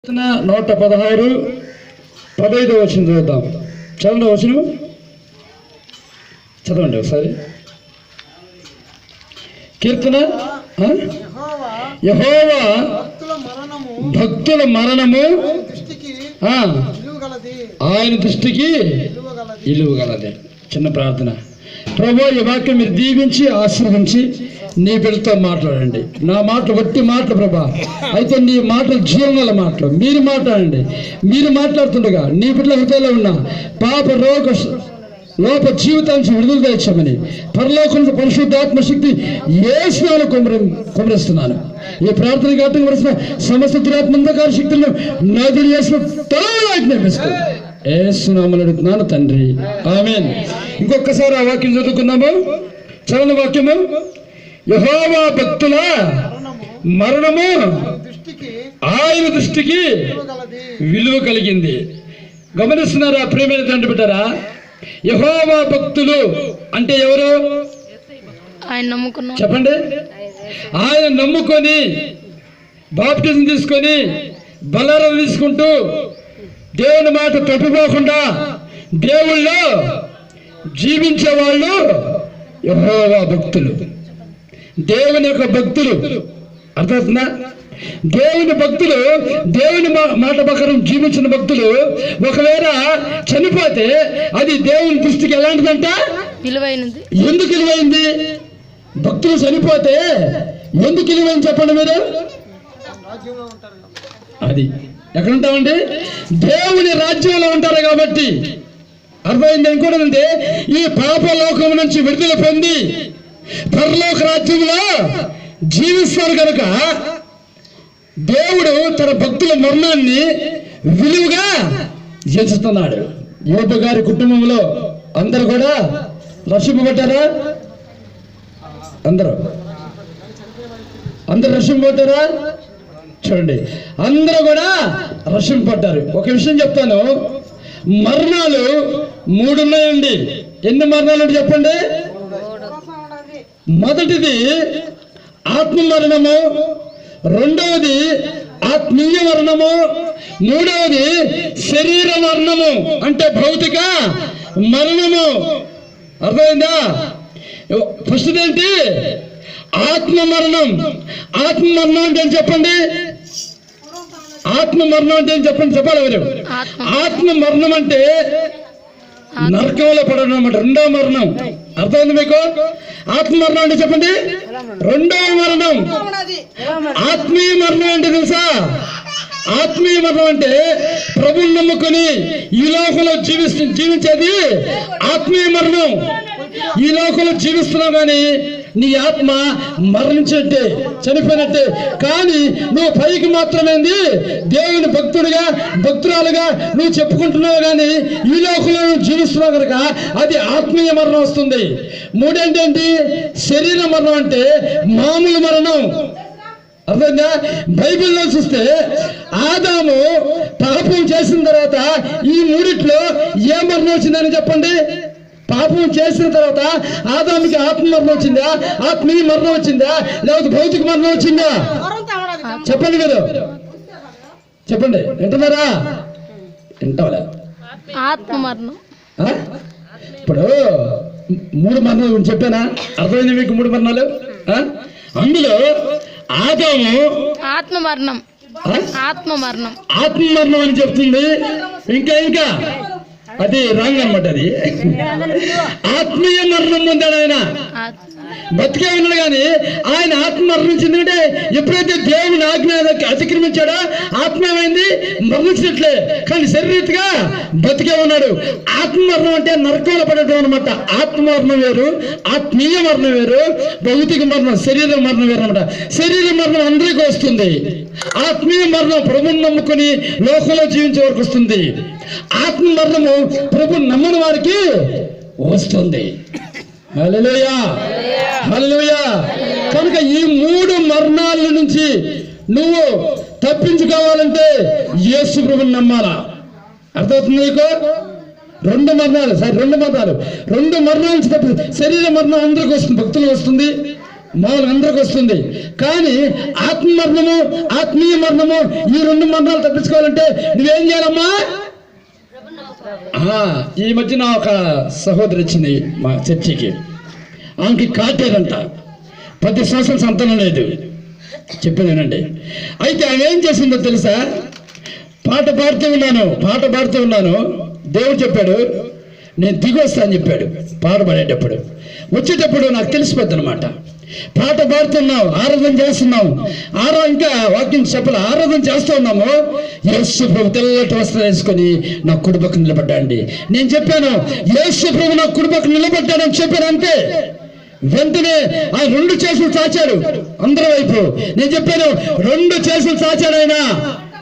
116 15వ వచనం చదువుతాం. చదవండి వచనం, చదవండి ఒకసారి. కీర్తన, యెహోవా భక్తుల మరణము ఆయన దృష్టికి ఇలువగలది. చిన్న ప్రార్థన. ప్రభు, ఈ వాక్యం మీరు దీవించి ఆశీర్వదించి నీ బిడ్డతో మాట్లాడండి. నా మాటలు వట్టి మాటలు ప్రభా, అయితే నీ మాటలు జీవనాల మాటలు. మీరు మాట్లాడండి. మీరు మాట్లాడుతుండగా నీ బిడ్డల హృదయంలో ఉన్న పాప రోగ లోప జీవితాన్ని విడుదల తెచ్చామని పరలోకం పరిశుద్ధాత్మ శక్తి యేసునామములో కుమ్మరిస్తున్నాను. ఈ ప్రార్థన ఘట్టం వలసిన సమస్త దురాత్మంధకార శక్తులను నదులు చేసిన తలలో ఆజ్ఞాపిస్తూ యేసునామములో అడుగుతున్నాను తండ్రి, ఆమేన్. ఇంకొకసారి ఆ వాక్యం చదువుకున్నాము. చదవని వాక్యము, యెహోవా భక్తుల మరణము ఆయన దృష్టికి విలువ కలిగింది. గమనిస్తున్నారా ప్రియమైన తండ్రి బిడ్డరా? యెహోవా భక్తులు అంటే ఎవరు? చెప్పండి. ఆయన నమ్ముకొని బాప్టిజం తీసుకొని బలారం తీసుకుంటూ దేవుని మాట తప్పిపోకుండా దేవుళ్ళో జీవించే వాళ్ళు యెహోవా భక్తులు, దేవుని యొక్క భక్తులు. అర్థమవుతుందా? దేవుని భక్తులు, దేవుని మాట ప్రకారం జీవించిన భక్తులు ఒకవేళ చనిపోతే అది దేవుని దృష్టికి ఎలాంటిదంట? విలువైనది. ఎందుకు విలువైంది? భక్తులు చనిపోతే ఎందుకు విలువైంది చెప్పండి మీరు? అది ఎక్కడ ఉంటామండి? దేవుని రాజ్యంలో ఉంటారు కాబట్టి. అర్థమైంది? ఇంకోటి, ఈ పాపలోకం నుంచి విడుదల పొంది పరలోక రాజ్యంలో జీవిస్తారు కనుక దేవుడు తన భక్తుల మరణాన్ని విలువగా ఎంచుతున్నాడు. యోబు గారి కుటుంబంలో అందరూ కూడా రక్షింపబడ్డారా? అందరూ రక్షింపబడ్డారా? చూడండి, అందరూ కూడా రక్షింపబడ్డారు. ఒక విషయం చెప్తాను, మరణాలు 3 ఉన్నాయండి. ఎన్ని మరణాలు అంటే చెప్పండి? మొదటిది ఆత్మ మరణము, రెండవది ఆత్మీయ మరణము, మూడవది శరీర మరణము అంటే భౌతిక మరణము. అర్థమైందా? ఫస్ట్ ఏంటి? ఆత్మ మరణం. ఆత్మ మరణం అంటే ఏం చెప్పండి? ఆత్మ మరణం అంటే ఏం చెప్పండి, చెప్పాలి ఎవరు? ఆత్మ మరణం అంటే నరకంలో పడడం అన్నమాట, రెండవ మరణం. అర్థమైంది మీకు? ఆత్మ మరణం అంటే చెప్పండి, రెండవ మరణం. ఆత్మీయ మరణం అంటే తెలుసా? ఆత్మీయ మరణం అంటే ప్రభువుని నమ్ముకొని ఈ లోకంలో జీవించేది ఆత్మీయ మరణం. ఈ లోకంలో జీవిస్తున్నావు కానీ నీ ఆత్మ మరణించినట్టే, చనిపోయినట్టే. కానీ నువ్వు పైకి మాత్రమేంది దేవుని భక్తుడిగా భక్తురాలుగా నువ్వు చెప్పుకుంటున్నావు కానీ ఈ లోకంలో నువ్వు జీవిస్తున్నావు కనుక అది ఆత్మీయ మరణం వస్తుంది. మూడేంటేంటి? శరీర మరణం అంటే మామూలు మరణం. అర్థంగా? బైబిల్లో చూస్తే ఆదాము పాపం చేసిన తర్వాత ఈ మూడిట్లో ఏ మరణం వచ్చిందని చెప్పండి? పాపం చేసిన తర్వాత ఆదాముకి ఆత్మ మరణం వచ్చిందా, ఆత్మీయ మరణం వచ్చిందా, లేకపోతే భౌతిక మరణం వచ్చిందా? చెప్పండి మీరు, చెప్పండి. వింటున్నారా? వింటావలే. ఆత్మ మరణం. ఇప్పుడు 3 మరణాలు గురించి చెప్పానా? అర్థమైంది మీకు? 3 మరణాలు. అందులో ఆదాము ఆత్మ మరణం అని చెప్తుంది. ఇంకా అది రాంగ్ అన్నమాట. అది ఆత్మీయ మరణం పొందాడు. ఆయన బతికే ఉన్నాడు కానీ ఆయన ఆత్మ మరణించింది. అంటే ఎప్పుడైతే దేవుని ఆజ్ఞ అతిక్రమించాడో ఆత్మ ఏమైంది? మరణించినట్లే. కానీ శరీరగా బతికే ఉన్నాడు. ఆత్మ మరణం అంటే నరకంలో పడటం అనమాట. ఆత్మ మరణం వేరు, ఆత్మీయ మరణం వేరు, భౌతిక మరణం శరీర మరణం వేరు అనమాట. శరీర మరణం అందరికీ వస్తుంది. ఆత్మీయ మరణం ప్రభువుని నమ్ముకొని లోకంలో జీవించే వరకు వస్తుంది. ఆత్మ మరణము ప్రభువుని నమ్మని వారికి వస్తుంది. హల్లెలూయా, హల్లెలూయా. కనుక ఈ 3 మరణాల నుంచి నువ్వు తప్పించుకోవాలంటే యేసు ప్రభువుని నమ్మాలా. అర్థమవుతుంది నీకు? 2 మరణాలు, సరే 2 మరణాలు నుంచి తప్పి శరీర మరణం అందరికి వస్తుంది, భక్తులకు వస్తుంది. మామూలుగా అందరికి వస్తుంది. కానీ ఆత్మ మరణము, ఆత్మీయ మరణము, ఈ రెండు మరణాలు తప్పించుకోవాలంటే నువ్వేం చేయాలమ్మా? ఈ మధ్యన ఒక సహోదరి వచ్చింది మా చర్చికి. ఆమెకి కాటేదంట, 10 సంవత్సరాల సంతానం లేదు. చెప్పేదేనండి. అయితే ఆమె ఏం చేసిందో తెలుసా? పాట పాడుతూ ఉన్నాను. దేవుడు చెప్పాడు నేను దిగి వస్తా అని చెప్పాడు. పాట పాడేటప్పుడు వచ్చేటప్పుడు నాకు తెలిసిపోద్ది అనమాట. పాట పాడుతున్నావు, ఆరాధన చేస్తున్నావు, ఇంకా వాక్యం చెప్పాలి, ఆరాధన చేస్తూ ఉన్నాము. యేసు ప్రభు తెల్లటి వస్త్రం వేసుకొని నా కుడి పక్కన నిలబడ్డాండి. నేను చెప్పాను యేసు ప్రభు నా కుడి పక్కన నిలబడ్డాడని చెప్పాను. అంతే, వెంటనే ఆ 2 చేతులు చాచాడు అందరి వైపు. నేను చెప్పాను 2 చేతులు చాచాడు ఆయన.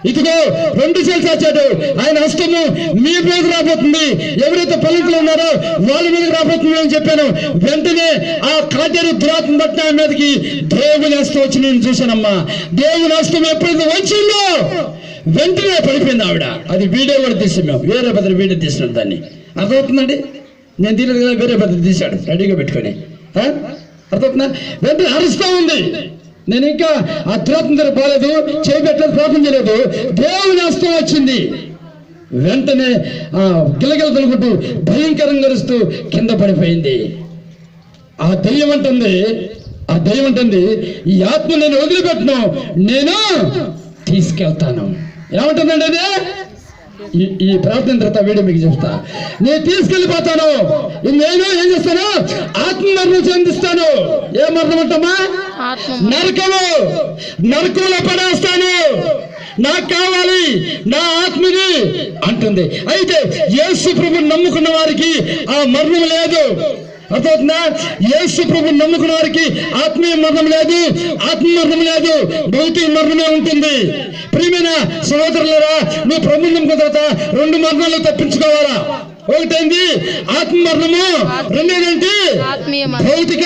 ఇదిగో 2 చేతులు చాచాడు ఆయన. హస్తము మీ మీదకి రాబోతుంది, ఎవరైతే పలుకులు ఉన్నారో వాళ్ళ మీదకి రాబోతుంది అని చెప్పాను. వెంటనే ఆ కాటేరు దురాత్మ బట్టి ఆయన మీదకి దేవుని హస్తం వచ్చి నేను చూశానమ్మా. దేవుని హస్తం ఎప్పుడైతే వచ్చిందో వెంటనే పడిపోయింది ఆవిడ. అది వీడియో కూడా తీసాం మేము, వేరే పెద్ద వీడియో తీసినాం. దాన్ని అర్థమవుతుందండి. నేను తీయలేదు కదా, వేరే పెద్ద తీశాడు రెడీగా పెట్టుకొని. అర్థమవుతుందా? వెంటనే అరుస్తూ ఉంది. నేను ఇంకా ఆ దురాత్మ దగ్గర పోలేదు, చేయబెట్టలేదు, ప్రార్థన చేయలేదు. దేవుని హస్తం వచ్చింది. వెంటనే గిలగిల తలుగుతూ భయంకరంగా అరుస్తూ కింద పడిపోయింది. ఆ దయ్యం అంటుంది ఈ ఆత్మ నేను వదిలిపెట్టను, నేను తీసుకెళ్తాను. ఏమంటుందండి అది? ఈ ప్రార్థన తర్వాత వీడియో మీకు చెప్తా. నేను తీసుకెళ్ళిపోతాను, నేను ఏం చేస్తాను? ఆత్మ మరణం చెందిస్తాను. ఏ మరణం అంటమ్మా? నరకంలో పడేస్తాను, నాకు కావాలి నా ఆత్మని అంటుంది. అయితే యేసు ప్రభువుని నమ్ముకున్న వారికి ఆ మరణం లేదు. అర్థమవుతుందా? యేసు ప్రభువుని నమ్ముకున్న వారికి ఆత్మీయ మరణం లేదు, ఆత్మ మరణం లేదు, భౌతిక మరణమే ఉంటుంది. ప్రియమైన సహోదరులారా, నువ్వు ప్రభువుని నమ్ముకున్న తర్వాత 2 మరణాలు తప్పించుకోవాలా? ఒకటేంటి ఆత్మ మరణము, రెండేంటి భౌతిక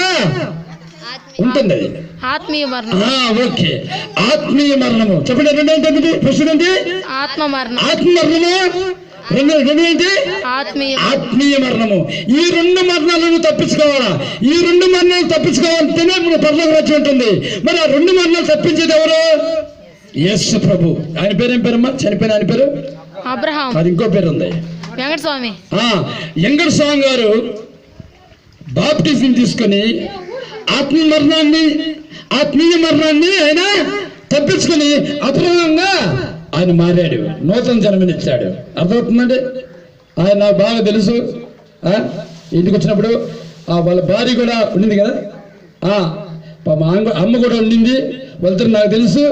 ఉంటుంది. అది ఆత్మీయ మరణం. ఓకే, ఆత్మీయ మరణము చెప్పండి. రెండేంటి? ఫస్ట్ ఏంటి? ఆత్మ మరణము, రెండేంటి? ఆత్మీయ మరణము. ఈ 2 మరణాలను తప్పించుకోవాలా? ఈ 2 మరణాలు తప్పించుకోవాలంటేనే మన పరలోక రాజ్యం ఉంటుంది. మరి ఆ 2 మరణాలు తప్పించేది ఎవరు? యేసు ప్రభు. ఆయన పేరు ఏం పేరమ్మా? చనిపోయిన ఆయన పేరు అబ్రహాం. అది ఇంకో పేరు ఉంది, వెంకటస్వామి. వెంకటస్వామి గారు బాప్టిజం తీసుకొని ఆత్మీయ మరణాన్ని ఆయన తప్పించుకొని అపూర్వంగా ఆయన మారాడు, నూతన జన్మనిచ్చాడు. అర్థమవుతుందండి? ఆయన నాకు బాగా తెలుసు. ఇంటికి వచ్చినప్పుడు వాళ్ళ భార్య కూడా ఉండింది కదా, అమ్మ కూడా ఉండింది, వాళ్ళతో నాకు తెలుసు.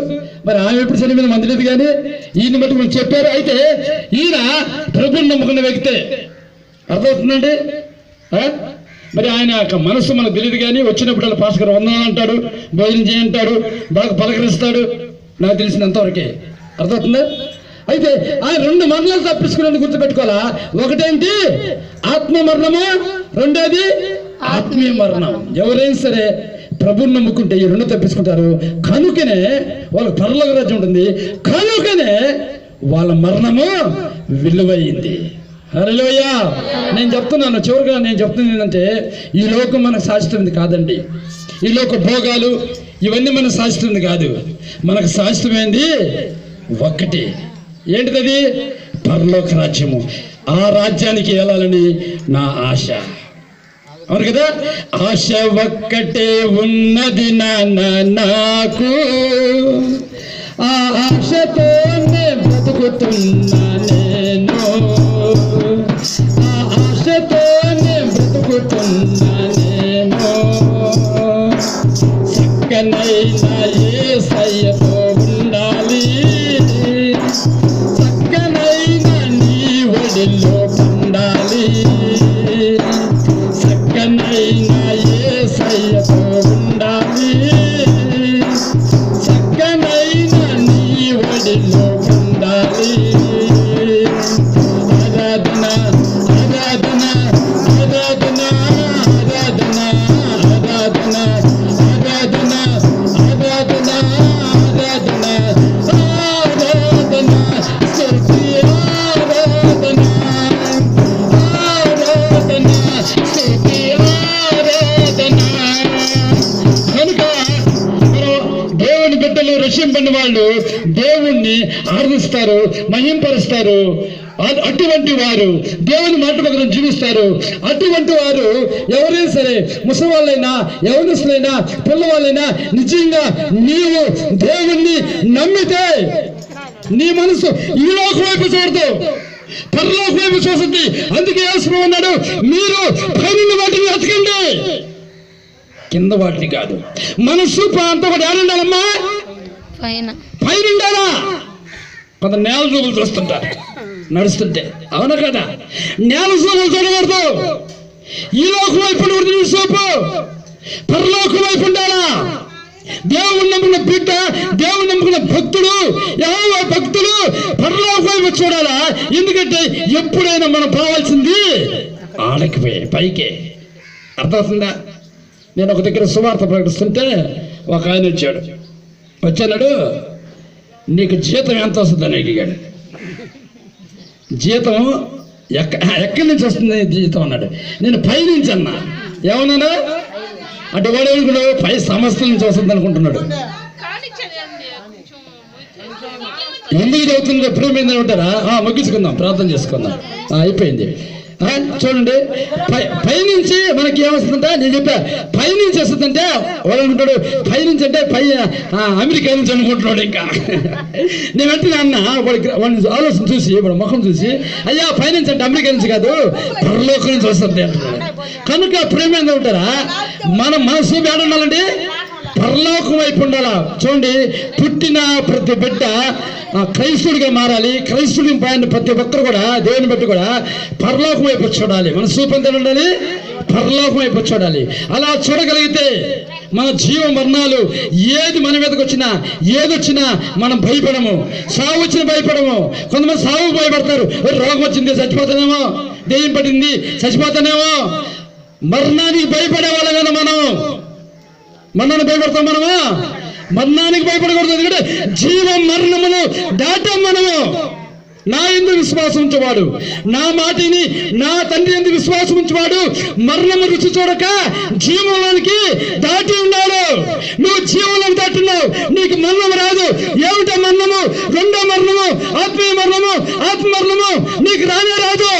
మరి ఆమె ఎప్పుడు చనిపోయిన మందిలేదు, కానీ ఈయన బట్టి మనకు చెప్పారు. అయితే ఈయన ప్రభువుని నమ్ముకున్న వ్యక్తే. అర్థమవుతుందండి? మరి ఆయన యొక్క మనస్సు మనకు తెలియదు, కానీ వచ్చినప్పుడు పాస్కర్ వందనాలు అంటాడు, భోజనం చేయంటాడు, బాగా పలకరిస్తాడు. నాకు తెలిసినంతవరకే. అర్థమవుతుందా? అయితే ఆయన 2 మరణాలు తప్పించుకునేందుకు గుర్తుపెట్టుకోవాలా? ఒకటేంటి? ఆత్మ మరణము, రెండోది ఆత్మీయ మరణం. ఎవరైనా సరే ప్రభువుని నమ్ముకుంటే ఈ 2 తప్పించుకుంటారు. కనుకనే వాళ్ళకి పరలోక రాజ్యం ఉంటుంది. కనుకనే వాళ్ళ మరణము విలువైంది. హల్లెలూయా. నేను చెప్తున్నాను, చివరిగా నేను చెప్తుంది ఏంటంటే, ఈ లోకం మనకు శాశ్వతమైనది కాదండి. ఈ లోక భోగాలు ఇవన్నీ మనకు శాశ్వతమైనది కాదు. మనకు శాశ్వతమైంది ఒక్కటి. ఏంటిది? పరలోక రాజ్యము. ఆ రాజ్యానికి వెళ్ళాలని నా ఆశ. అవును కదా? ఆశ ఒక్కటే ఉన్నది నాకు, ఆ ఆశతోనే బ్రతుకుతున్నా నేను, ఆ ఆశతోనే బ్రతుకుతున్నా నేను. చక్కనైన యేసయ్యతో ఉండాలి, చక్కనైన నీ ఒడిలో ఉండాలి, చక్కనైన యేసయ్యతో ఉండాలి, చక్కనైన నీ ఒడిలో ఉండాలి. ఆరాధన ఆరాధన ఆరాధన ఆరాధన ఆరాధన ఆరాధన ఆరాధన ఆరాధన ఆరాధన స్తుతి ఆరాధన వాళ్ళు దేవుణ్ణి ఆరాధిస్తారు, మహింపరుస్తారు. అటువంటి వారు దేవుని మాట ప్రకారం జీవిస్తారు. అటువంటి వారు ఎవరైనా సరే, ముసలివాళ్ళైనా, యవనస్తులైనా, పిల్లవాళ్ళైనా, నిజంగా నీవు దేవుణ్ణి నమ్మితే నీ మనసు ఈ లోకం వైపు చూడదు, పరలోకం వైపు చూస్తుంది. అందుకే యేసు అన్నాడు, మీరు పైన వాటిని వెతకండి, కింద వాటిని కాదు. మనసు అంతా కూడా ఏడుండాలమ్మా, పైన ఉండాలా. కొంత నేల చూపులు చూస్తుంటారు నడుస్తుంటే, అవునా కదా? నేల చూపులు చూడకూడదు. ఈ లోకం వైపు చూపు, పరలోకం వైపు ఉండాలా. దేవుని నమ్ముకున్న బిడ్డ, దేవుని నమ్ముకున్న భక్తుడు, యెహోవా భక్తులు పరలోకం వైపు చూడాలా. ఎందుకంటే ఎప్పుడైనా మనం పోవాల్సింది ఆడకి పైకే. అర్థమవుతుందా? నేను ఒక దగ్గర సువార్త ప్రకటిస్తుంటే ఒక ఆయన వచ్చాడు, నీకు జీతం ఎంత వస్తుందని అడిగాడు. జీతం ఎక్కడి నుంచి వస్తుంది జీతం అన్నాడు. నేను పై నుంచి అన్నా. ఏమన్నాను అంటే వాడు అనుకున్నాడు పై సంస్థల నుంచి వస్తుంది అనుకుంటున్నాడు. ఎందుకు చదువుతుంది ఎప్పుడు మీద ఉంటారా? ముగించుకుందాం, ప్రార్థన చేసుకుందాం. అయిపోయింది. చూడండి, పైనుంచి మనకి ఏమొస్తుందంటే, నేను చెప్పా పైనుంచి వస్తుందంటే వాడు అనుకుంటాడు పైనుంచి అంటే అమెరికా నుంచి అనుకుంటున్నాడు. ఇంకా నేను వెంటనే అన్న వాడిని ఆలోచన చూసి, వాడు ముఖం చూసి, అయ్యా పైనుంచి అంటే అమెరికా నుంచి కాదు, పరలోకం నుంచి వస్తుంది అంటున్నాడు. కనుక ప్రేమ ఎంత ఉంటారా, మన మనసు ఏడ ఉండాలండి, పరలోకం వైపు ఉండాలా. చూడండి, పుట్టిన ప్రతి బిడ్డ క్రైస్తుడిగా మారాలి. క్రైస్తుడిని పైన ప్రతి ఒక్కరు కూడా దేవుని బట్టి కూడా పరలోకం వైపు చూడాలి. మన చూపంతా ఉండాలి, పరలోకం వైపు చూడాలి. అలా చూడగలిగితే మన జీవ మరణాలు ఏది మన మీదకి వచ్చినా, ఏదొచ్చినా మనం భయపడము. సావు వచ్చిన భయపడము. కొంతమంది సావుకు భయపడతారు, రోగం వచ్చింది చచ్చిపోతానేమో, దెయ్యం పట్టింది చచ్చిపోతానేమో. మరణానికి భయపడే వాళ్ళం కదా మనం. మరణానికి భయపడతాం మనము, మరణానికి భయపడకూడదు. ఎందుకంటే జీవ మరణమును దాటాం మనము. నా యందు విశ్వాసం ఉంచేవాడు, నా మాటిని నా తండ్రి యందు విశ్వాసం ఉంచేవాడు మరణము రుచి చూడక జీవంలోనికి దాటి ఉన్నాడు. నువ్వు జీవంలోకి దాటున్నావు, నీకు మరణం రాదు. ఏమిటా మరణము? రెండో మరణము, ఆత్మీయ మరణము. ఆత్మ మరణము నీకు రానే రాదు.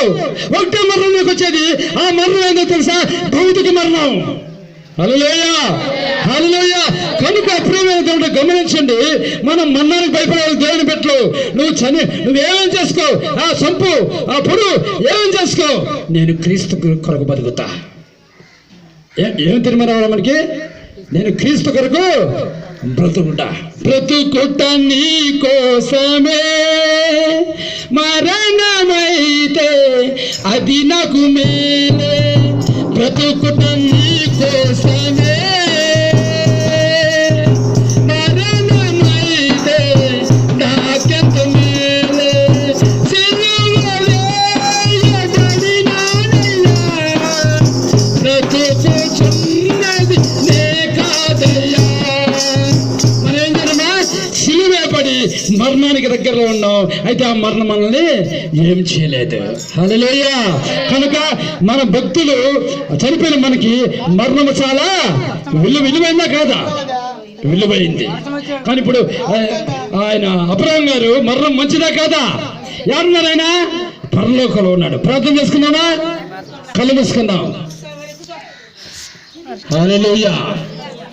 ఒకటో మరణం నీకు వచ్చేది. ఆ మరణం ఏందో తెలుసా? భౌతిక మరణం. హల్లెలూయా, హల్లెలూయా. కనుక ప్రియమైన దేవుడు గమనించండి, మనం మరణానికి భయపడాలి. దేవుని పెట్టు, నువ్వేమేం చేసుకో, ఆ సంపు, ఆ పొడు ఏమేం చేసుకో, నేను క్రీస్తు కొరకు బతుకుతా. ఏం తిరిగి మనకి, నేను క్రీస్తు కొరకు బ్రతుకుట. బ్రతుకుట నీ కోసమే, మరణమైతే అది నాకు మేలే. బ్రతుకుట నీ కోసమే, మరణమైతే నాకెంత మేలే. సిలువలో వేయబడినానయ్యా, బ్రతుకుచున్నది నే కాదయ్యా. మనం ఏం చేయాలమ్మా? సిలువే పడి మరణానికి దగ్గరలో ఉన్నాం. అయితే ఆ మరణం మనల్ని ఏం చేయలేదు. హల్లెలూయా. కనుక మన భక్తులు చనిపోయిన మనకి మరణము చాలా విలువైందా కాదా? విలువైంది. కానీ ఇప్పుడు ఆయన అబ్రహాం గారు మరణం మంచిదా కాదా? ఎవరున్నారు? ఆయన పరలోకంలో ఉన్నాడు. ప్రార్థన చేసుకుందామా? కళ్ళు మూసుకుందాం. హల్లెలూయా.